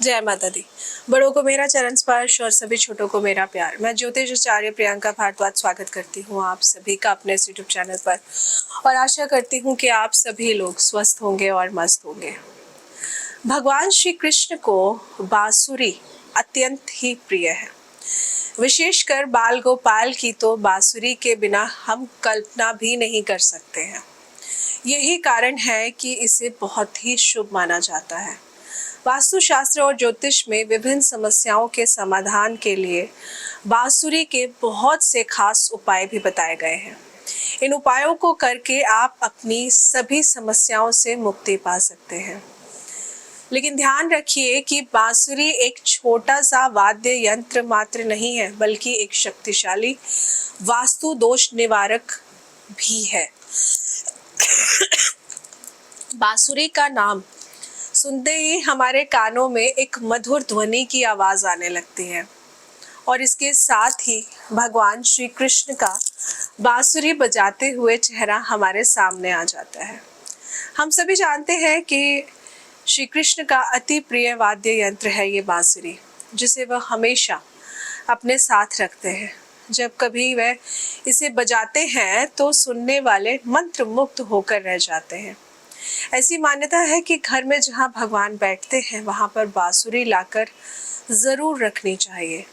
जय माता दी। बड़ों को मेरा चरण स्पर्श और सभी छोटों को मेरा प्यार। मैं ज्योतिष आचार्य प्रियंका भारद्वाज स्वागत करती हूँ आप सभी का अपने इस यूट्यूब चैनल पर और आशा करती हूँ कि आप सभी लोग स्वस्थ होंगे और मस्त होंगे। भगवान श्री कृष्ण को बांसुरी अत्यंत ही प्रिय है। विशेषकर बाल गोपाल की तो बांसुरी के बिना हम कल्पना भी नहीं कर सकते हैं। यही कारण है कि इसे बहुत ही शुभ माना जाता है। वास्तुशास्त्र और ज्योतिष में विभिन्न समस्याओं के समाधान के लिए बांसुरी के बहुत से खास उपाय भी बताए गए हैं। इन उपायों को करके आप अपनी सभी समस्याओं से मुक्ति पा सकते हैं। लेकिन ध्यान रखिए कि बांसुरी एक छोटा सा वाद्य यंत्र मात्र नहीं है, बल्कि एक शक्तिशाली वास्तु दोष निवारक भी है। बांसुरी का नाम सुनते ही हमारे कानों में एक मधुर ध्वनि की आवाज आने लगती है और इसके साथ ही भगवान श्री कृष्ण का बांसुरी बजाते हुए चेहरा हमारे सामने आ जाता है। हम सभी जानते हैं कि श्री कृष्ण का अति प्रिय वाद्य यंत्र है ये बांसुरी, जिसे वह हमेशा अपने साथ रखते हैं। जब कभी वह इसे बजाते हैं तो सुनने वाले मंत्र मुग्ध होकर रह जाते हैं। ऐसी मान्यता है कि घर में जहाँ भगवान बैठते हैं वहां पर बांसुरी लाकर जरूर रखनी चाहिए।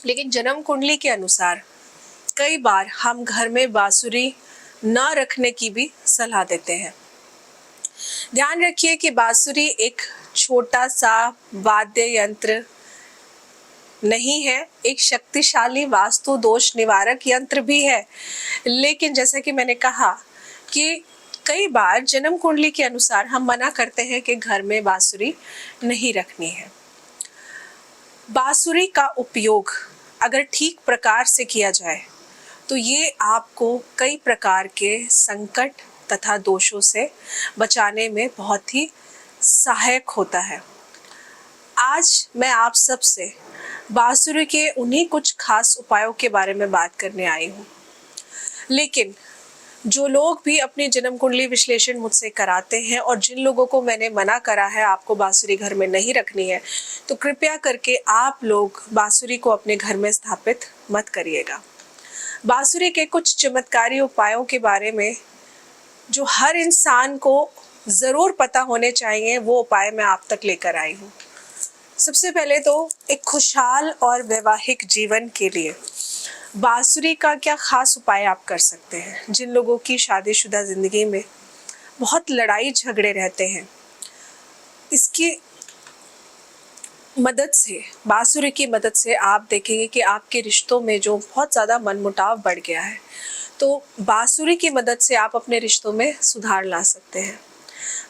लेकिन जन्म कुंडली के अनुसार कई बार हम घर में बांसुरी न रखने की भी सलाह देते हैं। ध्यान रखिए कि बांसुरी एक छोटा सा वाद्य यंत्र नहीं है, एक शक्तिशाली वास्तु दोष निवारक यंत्र भी है। लेकिन जैसे कि मैंने कहा कि कई बार जन्म कुंडली के अनुसार हम मना करते हैं कि घर में बांसुरी नहीं रखनी है। बांसुरी का उपयोग अगर ठीक प्रकार से किया जाए तो ये आपको कई प्रकार के संकट तथा दोषों से बचाने में बहुत ही सहायक होता है। आज मैं आप सबसे बांसुरी के उन्हीं कुछ खास उपायों के बारे में बात करने आई हूँ। लेकिन जो लोग भी अपनी जन्म कुंडली विश्लेषण मुझसे कराते हैं और जिन लोगों को मैंने मना करा है आपको बांसुरी घर में नहीं रखनी है, तो कृपया करके आप लोग बांसुरी को अपने घर में स्थापित मत करिएगा। बांसुरी के कुछ चमत्कारी उपायों के बारे में जो हर इंसान को जरूर पता होने चाहिए, वो उपाय मैं आप तक लेकर आई हूँ। सबसे पहले तो एक खुशहाल और वैवाहिक जीवन के लिए बांसुरी का क्या खास उपाय आप कर सकते हैं। जिन लोगों की शादीशुदा जिंदगी में बहुत लड़ाई झगड़े रहते हैं, इसकी मदद से, बांसुरी की मदद से आप देखेंगे कि आपके रिश्तों में जो बहुत ज़्यादा मनमुटाव बढ़ गया है, तो बांसुरी की मदद से आप अपने रिश्तों में सुधार ला सकते हैं।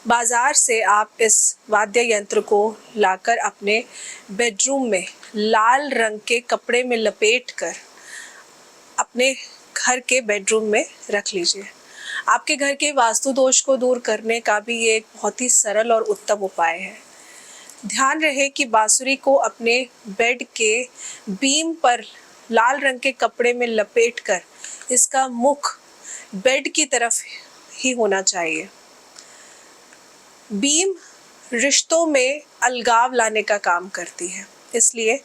बाजार से आप इस वाद्य यंत्र को लाकर अपने बेडरूम में लाल रंग के कपड़े में लपेटकर अपने घर के बेडरूम में रख लीजिए। आपके घर के वास्तु दोष को दूर करने का भी ये एक बहुत ही सरल और उत्तम उपाय है। ध्यान रहे कि बांसुरी को अपने बेड के बीम पर लाल रंग के कपड़े में लपेटकर इसका मुख बेड की तरफ ही होना चाहिए। बीम रिश्तों में अलगाव लाने का काम करती है, इसलिए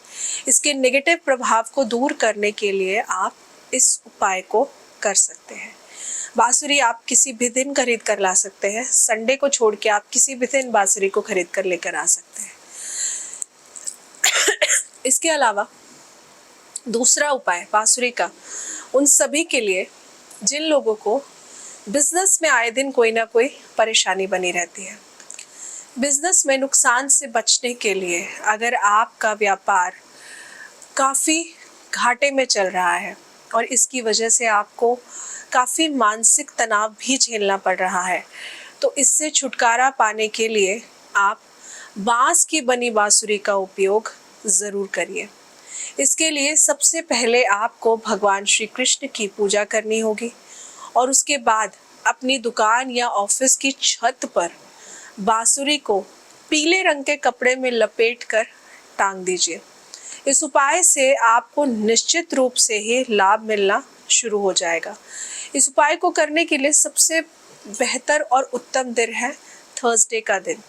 इसके नेगेटिव प्रभाव को दूर करने के लिए आप इस उपाय को कर सकते हैं। बांसुरी आप किसी भी दिन खरीद कर ला सकते हैं। संडे को छोड़ के आप किसी भी दिन बांसुरी को खरीद कर लेकर आ सकते हैं। इसके अलावा दूसरा उपाय बांसुरी का उन सभी के लिए जिन लोगों को बिजनेस में आए दिन कोई ना कोई परेशानी बनी रहती है। बिजनेस में नुकसान से बचने के लिए अगर आपका व्यापार काफ़ी घाटे में चल रहा है और इसकी वजह से आपको काफ़ी मानसिक तनाव भी झेलना पड़ रहा है, तो इससे छुटकारा पाने के लिए आप बांस की बनी बांसुरी का उपयोग ज़रूर करिए। इसके लिए सबसे पहले आपको भगवान श्री कृष्ण की पूजा करनी होगी और उसके बाद अपनी दुकान या ऑफिस की छत पर बांसुरी को पीले रंग के कपड़े में लपेटकर टांग दीजिए। इस उपाय से आपको निश्चित रूप से ही लाभ मिलना शुरू हो जाएगा। इस उपाय को करने के लिए सबसे बेहतर और उत्तम दिन है थर्सडे का दिन।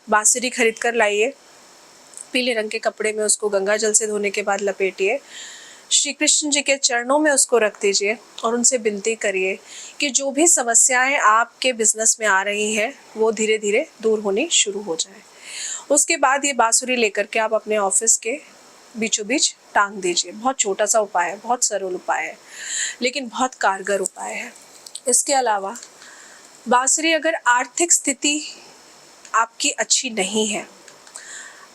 बांसुरी खरीद कर लाइए, पीले रंग के कपड़े में उसको गंगा जल से धोने के बाद लपेटिए, श्री कृष्ण जी के चरणों में उसको रख दीजिए और उनसे विनती करिए कि जो भी समस्याएं आपके बिजनेस में आ रही हैं वो धीरे धीरे दूर होनी शुरू हो जाए। उसके बाद ये बांसुरी लेकर के आप अपने ऑफिस के बीचों बीच टांग दीजिए। बहुत छोटा सा उपाय है, बहुत सरल उपाय है, लेकिन बहुत कारगर उपाय है। इसके अलावा बांसुरी, अगर आर्थिक स्थिति आपकी अच्छी नहीं है,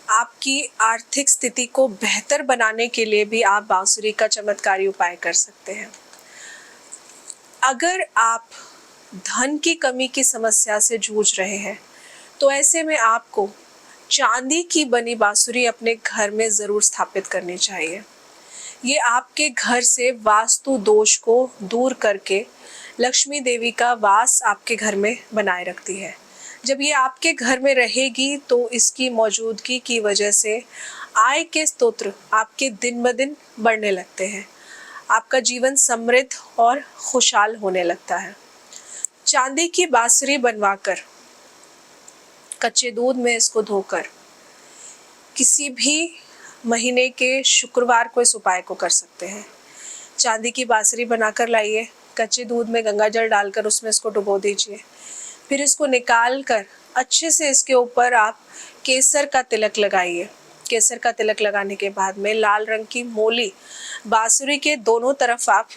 आपकी आर्थिक स्थिति को बेहतर बनाने के लिए भी आप बांसुरी का चमत्कारी उपाय कर सकते हैं। अगर आप धन की कमी की समस्या से जूझ रहे हैं तो ऐसे में आपको चांदी की बनी बांसुरी अपने घर में ज़रूर स्थापित करनी चाहिए। ये आपके घर से वास्तु दोष को दूर करके लक्ष्मी देवी का वास आपके घर में बनाए रखती है। जब ये आपके घर में रहेगी तो इसकी मौजूदगी की वजह से आय के स्रोत आपके दिन ब दिन बढ़ने लगते हैं। आपका जीवन समृद्ध और खुशहाल होने लगता है। चांदी की बांसुरी बनवाकर कच्चे दूध में इसको धोकर किसी भी महीने के शुक्रवार को इस उपाय को कर सकते हैं। चांदी की बांसुरी बनाकर लाइए, कच्चे दूध में गंगा जल डालकर उसमें इसको डुबो दीजिए, फिर इसको निकाल कर अच्छे से इसके ऊपर आप केसर का तिलक लगाइए। केसर का तिलक लगाने के बाद में लाल रंग की मोली बांसुरी के दोनों तरफ आप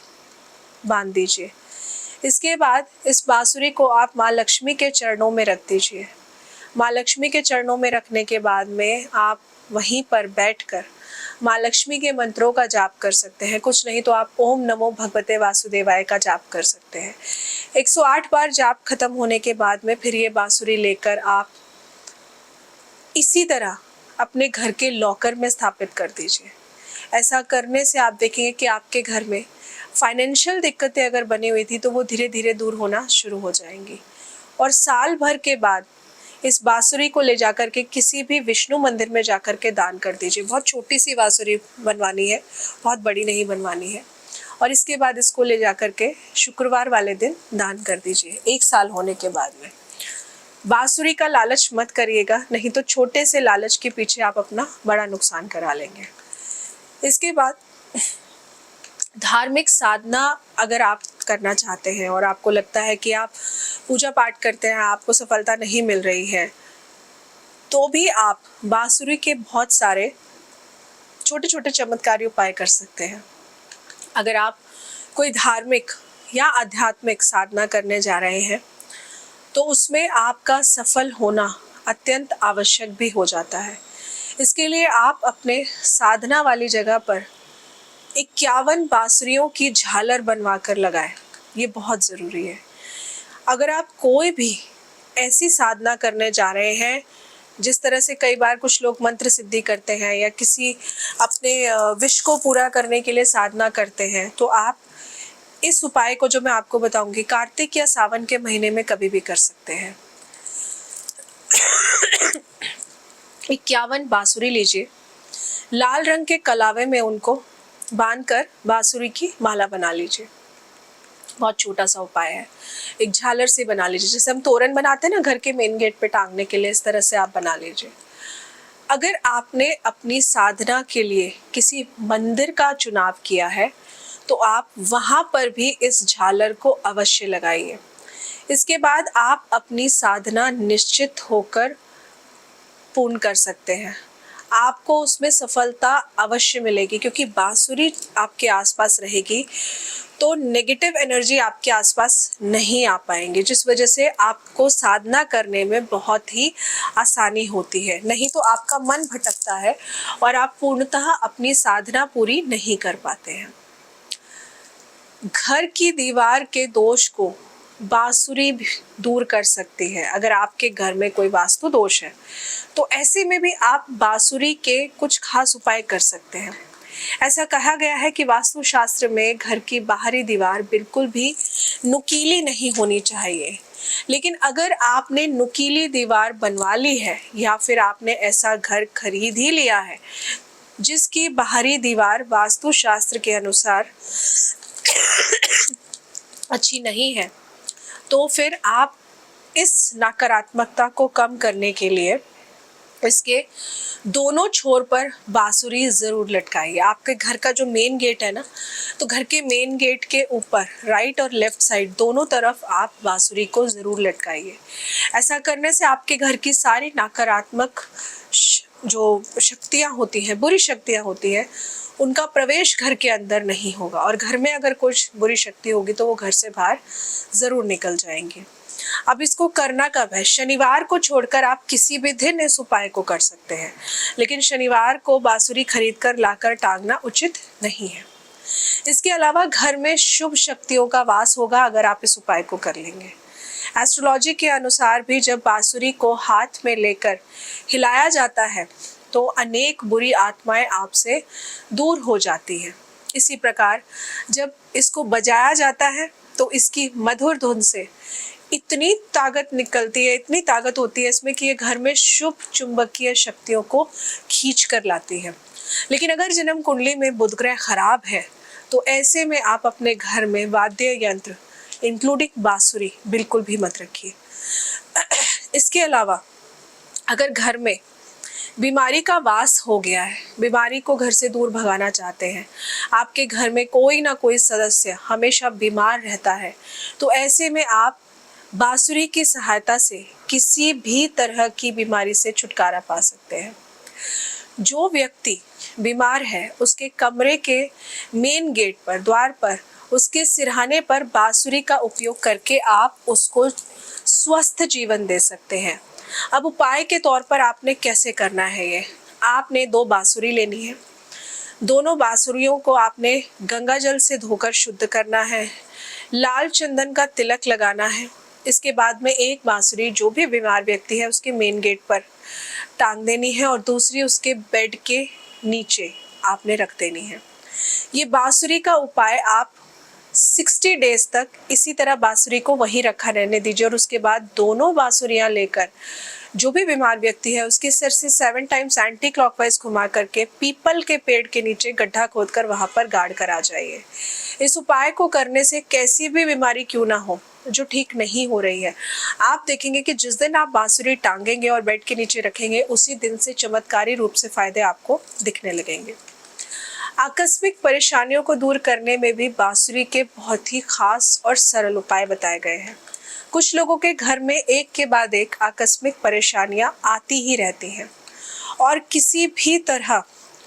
बांध दीजिए। इसके बाद इस बांसुरी को आप माँ लक्ष्मी के चरणों में रख दीजिए। माँ लक्ष्मी के चरणों में रखने के बाद में आप वहीं पर बैठकर माँ लक्ष्मी के मंत्रों का जाप कर सकते हैं। कुछ नहीं तो आप ओम नमो भगवते वासुदेवाय का जाप कर सकते हैं। 108 बार जाप खत्म होने के बाद में फिर ये बांसुरी लेकर आप इसी तरह अपने घर के लॉकर में स्थापित कर दीजिए। ऐसा करने से आप देखेंगे कि आपके घर में फाइनेंशियल दिक्कतें अगर बनी हुई थी तो वो धीरे धीरे दूर होना शुरू हो जाएंगी। और साल भर के बाद इस बांसुरी को ले जाकर के किसी भी विष्णु मंदिर में जाकर के दान कर दीजिए। बहुत छोटी सी बांसुरी बनवानी है, बहुत बड़ी नहीं बनवानी है। और इसके बाद इसको ले जाकर के शुक्रवार वाले दिन दान कर दीजिए 1 साल होने के बाद में। बांसुरी का लालच मत करिएगा, नहीं तो छोटे से लालच के पीछे आप अपना बड़ा नुकसान करा लेंगे। इसके बाद धार्मिक साधना अगर आप करना चाहते हैं और आपको लगता है कि आप पूजा पाठ करते हैं, आपको सफलता नहीं मिल रही है, तो भी आप बांसुरी के बहुत सारे छोटे छोटे चमत्कारी उपाय कर सकते हैं। अगर आप कोई धार्मिक या आध्यात्मिक साधना करने जा रहे हैं तो उसमें आपका सफल होना अत्यंत आवश्यक भी हो जाता है। इसके लिए आप अपने साधना वाली जगह पर 51 बांसुरियों की झालर बनवा कर लगाएं। ये बहुत ज़रूरी है। अगर आप कोई भी ऐसी साधना करने जा रहे हैं, जिस तरह से कई बार कुछ लोग मंत्र सिद्धि करते हैं या किसी अपने विश को पूरा करने के लिए साधना करते हैं, तो आप इस उपाय को जो मैं आपको बताऊंगी कार्तिक या सावन के महीने में कभी भी कर सकते हैं। 51 बांसुरी लीजिए, लाल रंग के कलावे में उनको बांधकर बांसुरी की माला बना लीजिए। बहुत छोटा सा उपाय है। एक झालर से बना लीजिए, जैसे हम तोरण बनाते हैं ना घर के मेन गेट पे टांगने के लिए, इस तरह से आप बना लीजिए। अगर आपने अपनी साधना के लिए किसी मंदिर का चुनाव किया है तो आप वहां पर भी इस झालर को अवश्य लगाइए। इसके बाद आप अपनी साधना निश्चित होकर पूर्ण कर सकते हैं। आपको उसमें सफलता अवश्य मिलेगी, क्योंकि बांसुरी आपके आसपास रहेगी तो नेगेटिव एनर्जी आपके आसपास नहीं आ पाएंगे, जिस वजह से आपको साधना करने में बहुत ही आसानी होती है। नहीं तो आपका मन भटकता है और आप पूर्णतः अपनी साधना पूरी नहीं कर पाते हैं। घर की दीवार के दोष को बांसुरी दूर कर सकती है। अगर आपके घर में कोई वास्तु दोष है तो ऐसे में भी आप बांसुरी के कुछ खास उपाय कर सकते हैं। ऐसा कहा गया है कि वास्तु शास्त्र में घर की बाहरी दीवार बिल्कुल भी नुकीली नहीं होनी चाहिए, लेकिन अगर आपने नुकीली दीवार बनवा ली है या फिर आपने ऐसा घर खरीद ही लिया है जिसकी बाहरी दीवार वास्तु शास्त्र के अनुसार अच्छी नहीं है, तो फिर आप इस नकारात्मकता को कम करने के लिए इसके दोनों छोर पर बांसुरी ज़रूर लटकाइए। आपके घर का जो मेन गेट है ना, तो घर के मेन गेट के ऊपर राइट और लेफ्ट साइड दोनों तरफ आप बांसुरी को ज़रूर लटकाइए। ऐसा करने से आपके घर की सारी नकारात्मक जो शक्तियाँ होती हैं, बुरी शक्तियाँ होती हैं, उनका प्रवेश घर के अंदर नहीं होगा और घर में अगर कुछ बुरी शक्ति होगी तो वो घर से बाहर ज़रूर निकल जाएंगी। अब इसको करना कब है? शनिवार को छोड़कर आप किसी भी दिन इस उपाय को कर सकते हैं, लेकिन शनिवार को बांसुरी खरीद कर लाकर टांगना उचित नहीं है। इसके अलावा घर में शुभ शक्तियों का वास होगा अगर आप इस उपाय को कर लेंगे। एस्ट्रोलॉजी के अनुसार भी जब बांसुरी को हाथ में लेकर हिलाया जाता है तो अनेक बुरी आत्माएं आपसे दूर हो जाती हैं। इसी प्रकार जब इसको बजाया जाता है तो इसकी मधुर धुन से इतनी ताकत निकलती है, इतनी ताकत होती है इसमें कि ये घर में शुभ चुंबकीय शक्तियों को खींच कर लाती है। लेकिन अगर जन्म कुंडली में बुध ग्रह खराब है तो ऐसे में आप अपने घर में वाद्य यंत्र इंक्लूडिंग बांसुरी बिल्कुल भी मत रखिए। इसके अलावा अगर घर में बीमारी का वास हो गया है, बीमारी को घर से दूर भगाना चाहते हैं, आपके घर में कोई ना कोई सदस्य हमेशा बीमार रहता है, तो ऐसे में आप बांसुरी की सहायता से किसी भी तरह की बीमारी से छुटकारा पा सकते हैं। जो व्यक्ति बीमार है उसके कमरे के मेन गेट पर, द्वार पर, उसके सिरहाने पर बांसुरी का उपयोग करके आप उसको स्वस्थ जीवन दे सकते हैं। अब उपाय के तौर पर आपने कैसे करना है ये? आपने 2 बांसुरी लेनी है। दोनों बांसुरियों को आपने गंगा जल से धोकर शुद्ध करना है। लाल चंदन का तिलक लगाना है। इसके बाद में एक बांसुरी जो भी बीमार व्यक्ति है उसके मेन गेट पर टांग देनी है और दूसरी उसके बेड के नीचे आपने रख देनी है। ये बांसुरी का उपाय आप 60 डेज तक इसी तरह बांसुरी को वहीं रखा रहने दीजिए और उसके बाद दोनों बांसुरियां लेकर जो भी बीमार व्यक्ति है उसके सिर से 7 टाइम्स एंटी क्लॉकवाइज घुमा करके पीपल के पेड़ के नीचे गड्ढा खोदकर वहां पर गाड़ कर आ जाइए। इस उपाय को करने से कैसी भी बीमारी क्यों ना हो जो ठीक नहीं हो रही है, आप देखेंगे कि जिस दिन आप बांसुरी टांगेंगे और बेड के नीचे रखेंगे उसी दिन से चमत्कारी रूप से फायदे आपको दिखने लगेंगे। आकस्मिक परेशानियों को दूर करने में भी बांसुरी के बहुत ही खास और सरल उपाय बताए गए हैं। कुछ लोगों के घर में एक के बाद एक आकस्मिक परेशानियां आती ही रहती हैं और किसी भी तरह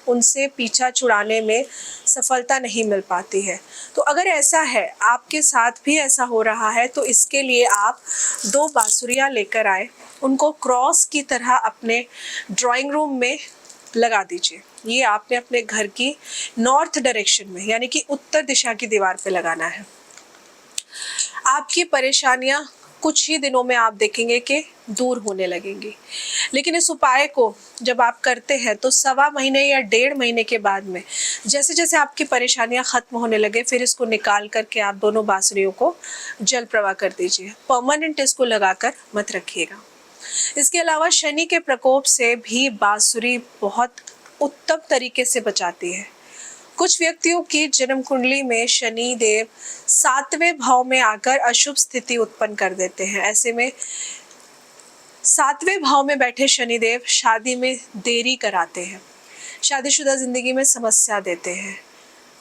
उनसे पीछा छुड़ाने में सफलता नहीं मिल पाती है। तो अगर ऐसा है, आपके साथ भी ऐसा हो रहा है, तो इसके लिए आप 2 बांसुरियां लेकर आए, उनको क्रॉस की तरह अपने ड्राइंग रूम में लगा दीजिए। ये आपने अपने घर की नॉर्थ डायरेक्शन में यानी कि उत्तर दिशा की दीवार पे लगाना है। आपकी परेशानियां कुछ ही दिनों में आप देखेंगे कि दूर होने लगेंगी। लेकिन इस उपाय को जब आप करते हैं तो 1.25 महीने या 1.5 महीने के बाद में जैसे जैसे आपकी परेशानियां खत्म होने लगे फिर इसको निकाल करके आप दोनों बांसुरियों को जल प्रवाह कर दीजिए। परमानेंट इसको लगाकर मत रखिएगा। इसके अलावा शनि के प्रकोप से भी बांसुरी बहुत उत्तम तरीके से बचाती है। कुछ व्यक्तियों की जन्म कुंडली में शनि देव 7वें भाव में आकर अशुभ स्थिति उत्पन्न कर देते हैं। ऐसे में 7वें भाव में बैठे शनि देव शादी में देरी कराते हैं, शादीशुदा जिंदगी में समस्या देते हैं।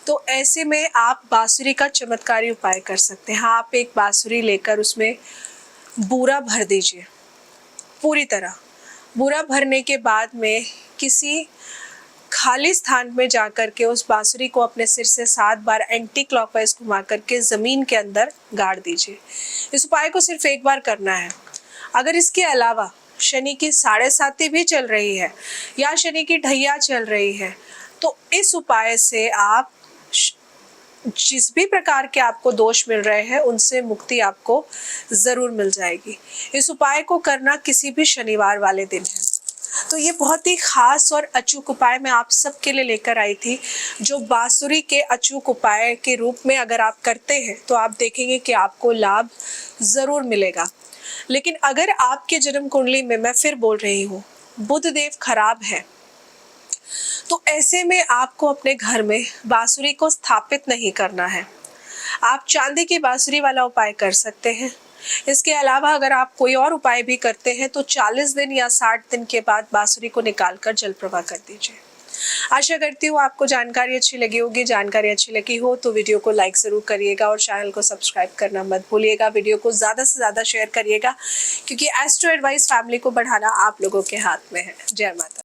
तो ऐसे में आप बांसुरी का चमत्कारी उपाय कर सकते हैं। आप एक बांसुरी लेकर उसमें बूरा भर दीजिए, पूरी तरह बूरा भरने के बाद में किसी खाली स्थान में जाकर के उस बांसुरी को अपने सिर से 7 बार एंटी क्लॉकवाइज घुमा करके जमीन के अंदर गाड़ दीजिए। इस उपाय को सिर्फ एक बार करना है। अगर इसके अलावा शनि की 7.5 भी चल रही है या शनि की ढैया चल रही है तो इस उपाय से आप जिस भी प्रकार के आपको दोष मिल रहे हैं उनसे मुक्ति आपको जरूर मिल जाएगी। इस उपाय को करना किसी भी शनिवार वाले दिन है। तो ये बहुत ही खास और अचूक उपाय मैं आप सबके लिए लेकर आई थी, जो बांसुरी के अचूक उपाय के रूप में अगर आप करते हैं तो आप देखेंगे कि आपको लाभ जरूर मिलेगा। लेकिन अगर आपके जन्म कुंडली में, मैं फिर बोल रही हूँ, बुध देव खराब है तो ऐसे में आपको अपने घर में बांसुरी को स्थापित नहीं करना है। आप चांदी की बांसुरी वाला उपाय कर सकते हैं। इसके अलावा अगर आप कोई और उपाय भी करते हैं तो 40 दिन या 60 दिन के बाद बांसुरी को निकालकर जल प्रवाह कर दीजिए। आशा करती हूँ आपको जानकारी अच्छी लगी होगी। जानकारी अच्छी लगी हो तो वीडियो को लाइक ज़रूर करिएगा और चैनल को सब्सक्राइब करना मत भूलिएगा। वीडियो को ज़्यादा से ज़्यादा शेयर करिएगा, क्योंकि एस्ट्रो एडवाइस फैमिली को बढ़ाना आप लोगों के हाथ में है। जय माता।